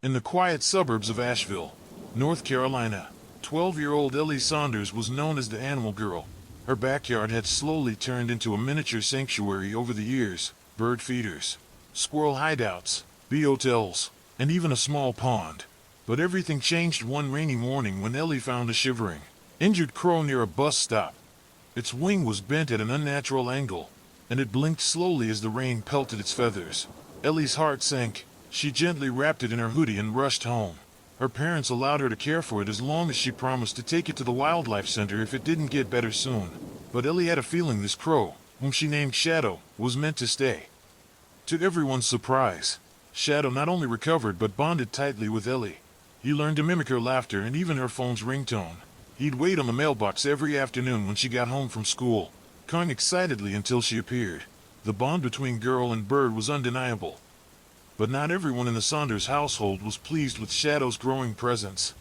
In the quiet suburbs of Asheville, North Carolina, 12-year-old Ellie Saunders was known as the Animal Girl. Her backyard had slowly turned into a miniature sanctuary over the years: bird feeders, squirrel hideouts, bee hotels, and even a small pond. But everything changed one rainy morning when Ellie found a shivering, injured crow near a bus stop. Its wing was bent at an unnatural angle, and it blinked slowly as the rain pelted its feathers. Ellie's heart sank. She gently wrapped it in her hoodie and rushed home. Her parents allowed her to care for it as long as she promised to take it to the wildlife center if it didn't get better soon. But Ellie had a feeling this crow, whom she named Shadow, was meant to stay. To everyone's surprise, Shadow not only recovered but bonded tightly with Ellie. He learned to mimic her laughter and even her phone's ringtone. He'd wait on the mailbox every afternoon when she got home from school, cawing excitedly until she appeared. The bond between girl and bird was undeniable. But not everyone in the Saunders household was pleased with Shadow's growing presence.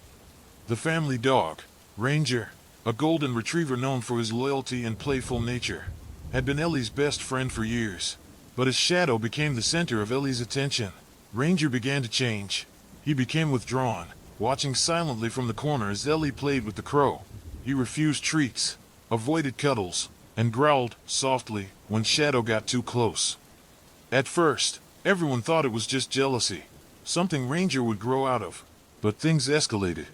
The family dog, Ranger, a golden retriever known for his loyalty and playful nature, had been Ellie's best friend for years. But as Shadow became the center of Ellie's attention, Ranger began to change. He became withdrawn, watching silently from the corner as Ellie played with the crow. He refused treats, avoided cuddles, and growled softly when Shadow got too close. At first, everyone thought it was just jealousy, something Ranger would grow out of. But things escalated.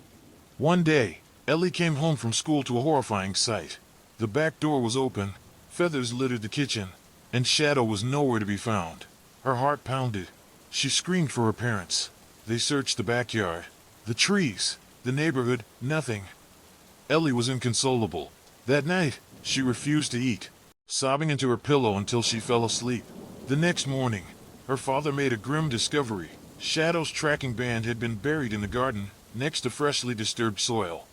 One day, Ellie came home from school to a horrifying sight. The back door was open, feathers littered the kitchen, and Shadow was nowhere to be found. Her heart pounded. She screamed for her parents. They searched the backyard, the trees, the neighborhood, nothing. Ellie was inconsolable. That night, she refused to eat, sobbing into her pillow until she fell asleep. The next morning, her father made a grim discovery. Shadow's tracking band had been buried in the garden, next to freshly disturbed soil.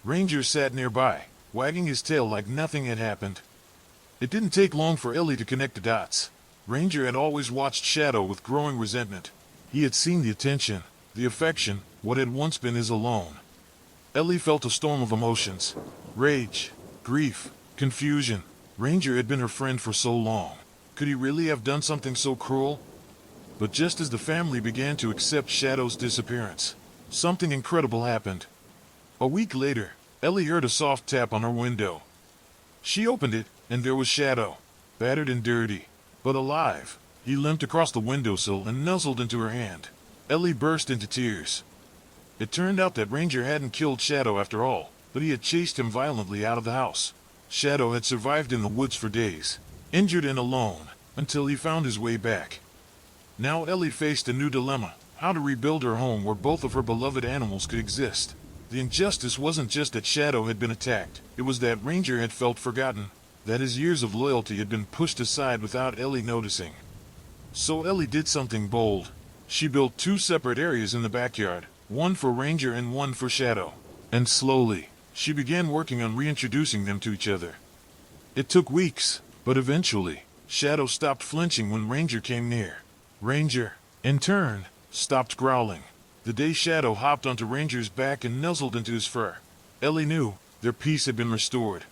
Ranger sat nearby, wagging his tail like nothing had happened. It didn't take long for Ellie to connect the dots. Ranger had always watched Shadow with growing resentment. He had seen the attention, the affection, what had once been his alone. Ellie felt a storm of emotions: rage, grief, confusion. Ranger had been her friend for so long. Could he really have done something so cruel? But just as the family began to accept Shadow's disappearance, something incredible happened. A week later, Ellie heard a soft tap on her window. She opened it, and there was Shadow, battered and dirty, but alive. He limped across the windowsill and nuzzled into her hand. Ellie burst into tears. It turned out that Ranger hadn't killed Shadow after all, but he had chased him violently out of the house. Shadow had survived in the woods for days, injured and alone, until he found his way back. Now Ellie faced a new dilemma: how to rebuild her home where both of her beloved animals could exist. The injustice wasn't just that Shadow had been attacked, it was that Ranger had felt forgotten, that his years of loyalty had been pushed aside without Ellie noticing. So Ellie did something bold. She built two separate areas in the backyard, one for Ranger and one for Shadow. And slowly, she began working on reintroducing them to each other. It took weeks, but eventually, Shadow stopped flinching when Ranger came near. Ranger, in turn, stopped growling. The day Shadow hopped onto Ranger's back and nuzzled into his fur, Ellie knew their peace had been restored.